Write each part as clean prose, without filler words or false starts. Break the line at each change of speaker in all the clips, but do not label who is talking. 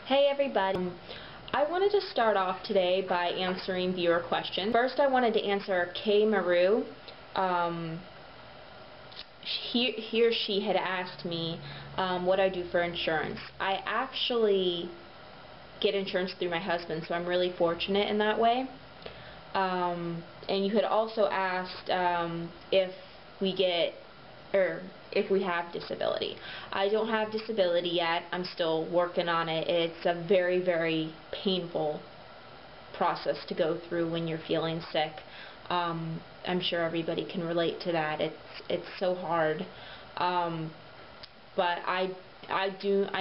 Hey everybody. I wanted to start off today by answering viewer questions. First I wanted to answer Kay Maru. He or she had asked me what I do for insurance. I actually get insurance through my husband, so I'm really fortunate in that way. And you had also asked if we have disability. I don't have disability yet. I'm still working on it. It's a very, very painful process to go through when you're feeling sick. I'm sure everybody can relate to that. It's so hard. But I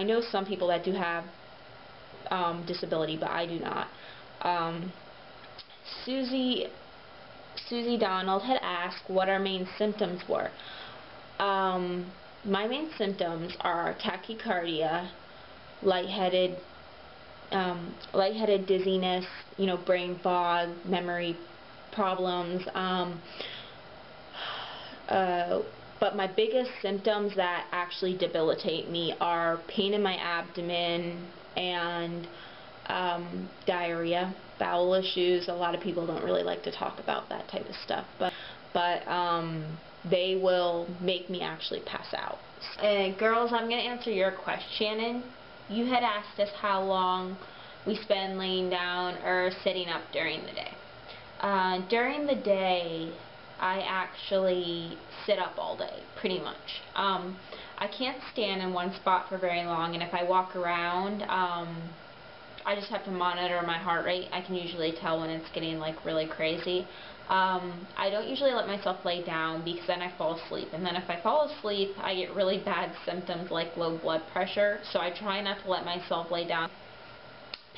know some people that do have disability, but I do not. Susie Donald had asked what our main symptoms were. My main symptoms are tachycardia, lightheaded, dizziness, brain fog, memory problems. But my biggest symptoms that actually debilitate me are pain in my abdomen and diarrhea, bowel issues. A lot of people don't really like to talk about that type of stuff, but they will make me actually pass out. Girls, I'm going to answer your question. Shannon, you had asked us how long we spend laying down or sitting up during the day. During the day, I actually sit up all day, pretty much. I can't stand in one spot for very long, and if I walk around, I just have to monitor my heart rate. I can usually tell when it's getting really crazy. I don't usually let myself lay down because then I fall asleep, and then if I fall asleep I get really bad symptoms like low blood pressure, so I try not to let myself lay down.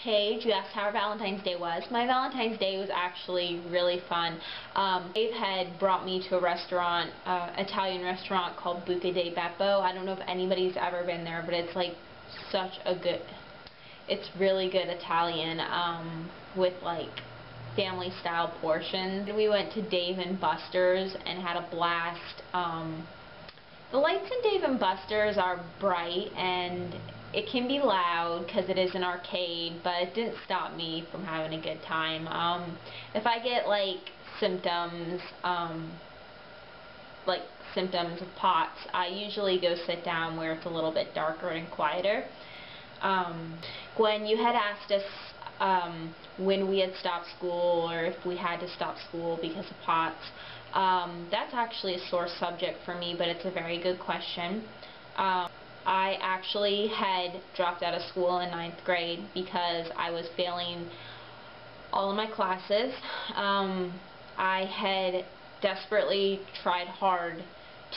Paige, you asked how our Valentine's Day was. My Valentine's Day was actually really fun. Dave had brought me to a restaurant, Italian restaurant called Buca di Beppo. I don't know if anybody's ever been there, but it's it's really good Italian, with family style portions. We went to Dave & Buster's and had a blast. The lights in Dave & Buster's are bright and it can be loud because it is an arcade, but it didn't stop me from having a good time. If I get symptoms of POTS, I usually go sit down where it's a little bit darker and quieter. Gwen, you had asked us when we had stopped school or if we had to stop school because of POTS. That's actually a sore subject for me, but it's a very good question. I actually had dropped out of school in 9th grade because I was failing all of my classes. I had desperately tried hard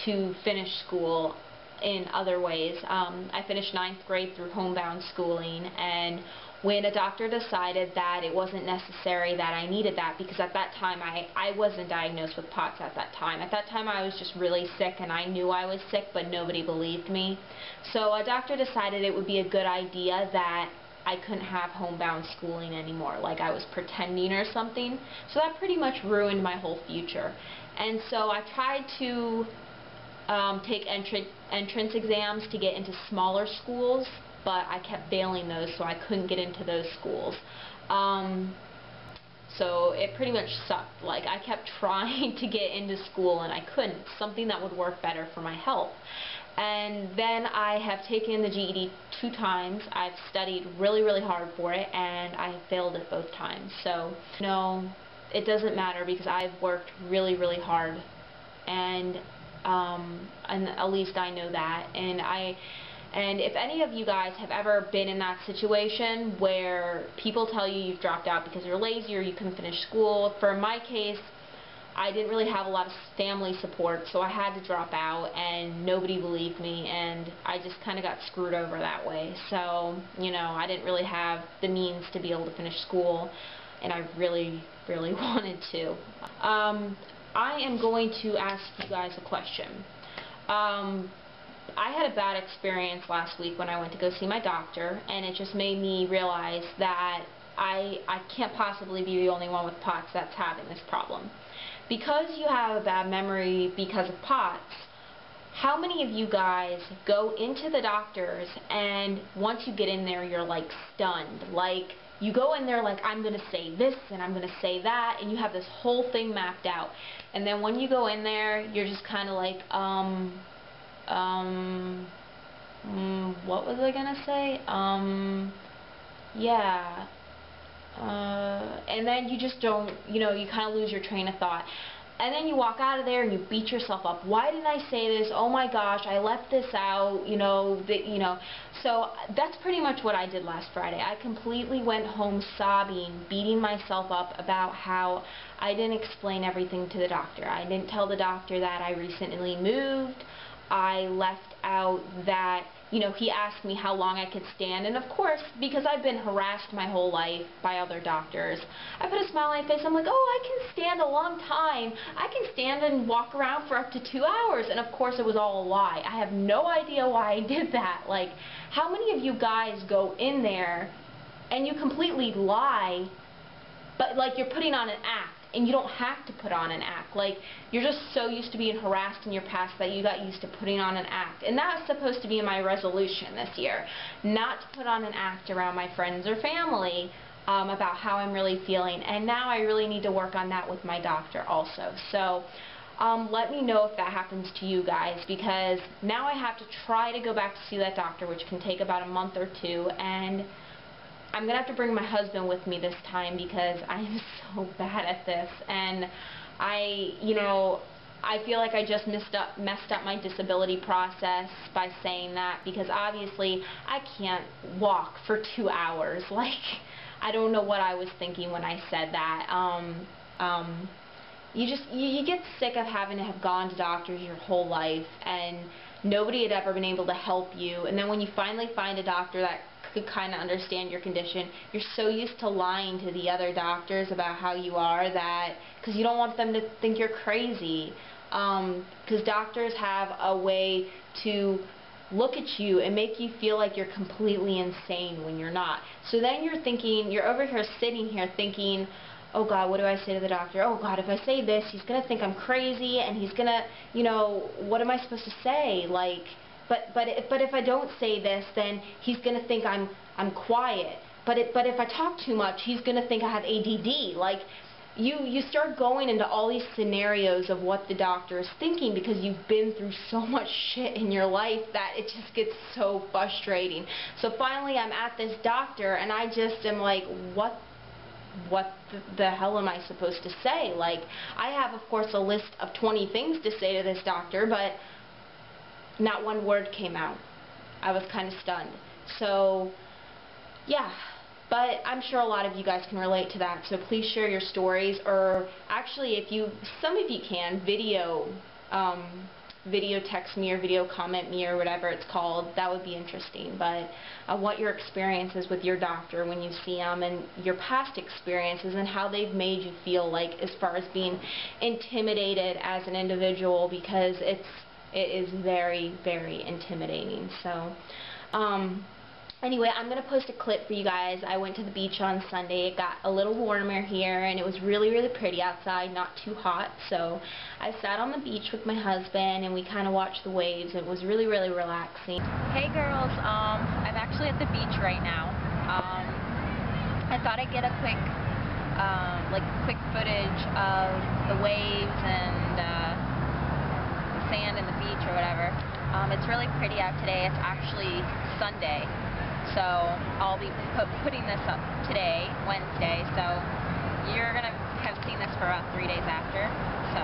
to finish school in other ways. I finished 9th grade through homebound schooling, and when a doctor decided that it wasn't necessary that I needed that, because at that time I wasn't diagnosed with POTS at that time. At that time I was just really sick, and I knew I was sick, but nobody believed me. So a doctor decided it would be a good idea that I couldn't have homebound schooling anymore, like I was pretending or something. So that pretty much ruined my whole future. And so I tried to take entrance exams to get into smaller schools, but I kept failing those, so I couldn't get into those schools. So it pretty much sucked. I kept trying to get into school and I couldn't, something that would work better for my health. And then I have taken the GED 2 times. I've studied really, really hard for it, and I failed it both times. So, no, it doesn't matter because I've worked really, really hard. And at least I know that. And if any of you guys have ever been in that situation where people tell you you've dropped out because you're lazy or you couldn't finish school, for my case, I didn't really have a lot of family support, so I had to drop out, and nobody believed me, and I just kind of got screwed over that way. So, I didn't really have the means to be able to finish school, and I really, really wanted to. I am going to ask you guys a question. I had a bad experience last week when I went to go see my doctor, and it just made me realize that I can't possibly be the only one with POTS that's having this problem. Because you have a bad memory because of POTS, how many of you guys go into the doctor's and once you get in there you're like stunned? Like you go in there like, I'm going to say this and I'm going to say that, and you have this whole thing mapped out. And then when you go in there, you're just kind of like, what was I going to say? Yeah. And then you just don't, you know, you kind of lose your train of thought. And then you walk out of there and you beat yourself up. Why didn't I say this? Oh my gosh, I left this out, you know. So that's pretty much what I did last Friday. I completely went home sobbing, beating myself up about how I didn't explain everything to the doctor. I didn't tell the doctor that I recently moved. I left out that, you know, he asked me how long I could stand, and of course, because I've been harassed my whole life by other doctors, I put a smile on my face. I'm like, oh, I can stand a long time. I can stand and walk around for up to 2 hours, and of course it was all a lie. I have no idea why I did that. Like, how many of you guys go in there and you completely lie, but like you're putting on an act? And you don't have to put on an act. Like, you're just so used to being harassed in your past that you got used to putting on an act. And that's supposed to be my resolution this year. Not to put on an act around my friends or family about how I'm really feeling. And now I really need to work on that with my doctor also. So let me know if that happens to you guys, because now I have to try to go back to see that doctor, which can take about a month or two. And I'm going to have to bring my husband with me this time because I'm so bad at this, and I feel like I just messed up my disability process by saying that, because obviously I can't walk for 2 hours. Like, I don't know what I was thinking when I said that. You get sick of having to have gone to doctors your whole life and nobody had ever been able to help you, and then when you finally find a doctor that could kind of understand your condition, you're so used to lying to the other doctors about how you are, that because you don't want them to think you're crazy, because doctors have a way to look at you and make you feel like you're completely insane when you're not. So then you're thinking, you're over here sitting here thinking, oh God, what do I say to the doctor? Oh God, if I say this, he's going to think I'm crazy, and he's going to, you know, what am I supposed to say? Like, but if I don't say this, then he's going to think I'm quiet. But if I talk too much, he's going to think I have ADD. Like, you start going into all these scenarios of what the doctor is thinking, because you've been through so much shit in your life that it just gets so frustrating. So finally I'm at this doctor and I just am like, what the hell am I supposed to say? Like, I have, of course, a list of 20 things to say to this doctor, but not one word came out. I was kind of stunned. So, yeah. But I'm sure a lot of you guys can relate to that, so please share your stories, or actually, some of you can, video text me or video comment me or whatever it's called. That would be interesting. But I want your experiences with your doctor when you see them, and your past experiences and how they've made you feel, like as far as being intimidated as an individual, because it is very, very intimidating. So anyway, I'm going to post a clip for you guys. I went to the beach on Sunday. It got a little warmer here, and it was really, really pretty outside, not too hot. So I sat on the beach with my husband, and we kind of watched the waves. It was really, really relaxing.
Hey girls, I'm actually at the beach right now. I thought I'd get a quick footage of the waves and the sand and the beach or whatever. It's really pretty out today. It's actually Sunday. So I'll be putting this up today, Wednesday, so you're going to have seen this for about 3 days after. So,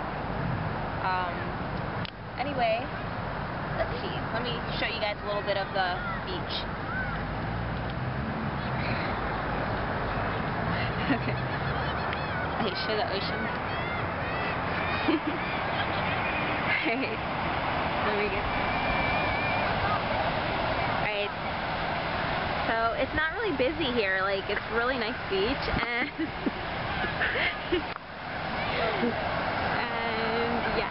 anyway, let's see. Let me show you guys a little bit of the beach. Hey, show the ocean. Alright, let me get... So it's not really busy here, like it's a really nice beach, and and yeah.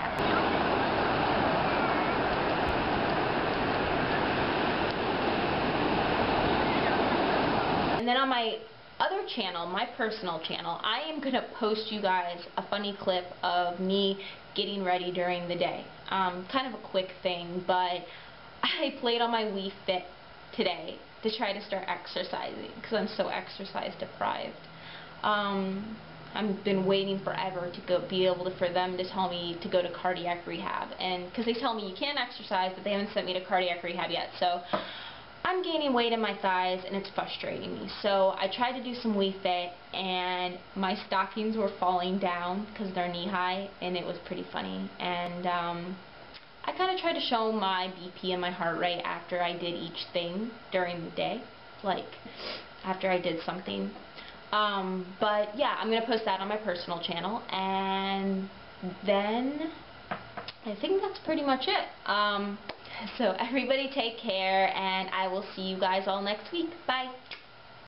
And then on my other channel, my personal channel, I am going to post you guys a funny clip of me getting ready during the day. Kind of a quick thing, but I played on my Wii Fit today to try to start exercising because I'm so exercise deprived. I've been waiting forever to be able to, for them to tell me to go to cardiac rehab, and because they tell me you can exercise, but they haven't sent me to cardiac rehab yet. So I'm gaining weight in my thighs, and it's frustrating me. So I tried to do some Wii Fit, and my stockings were falling down because they're knee-high, and it was pretty funny. And I kind of tried to show my BP and my heart rate after I did each thing during the day, like after I did something. But yeah, I'm going to post that on my personal channel, and then I think that's pretty much it. So everybody take care, and I will see you guys all next week. Bye!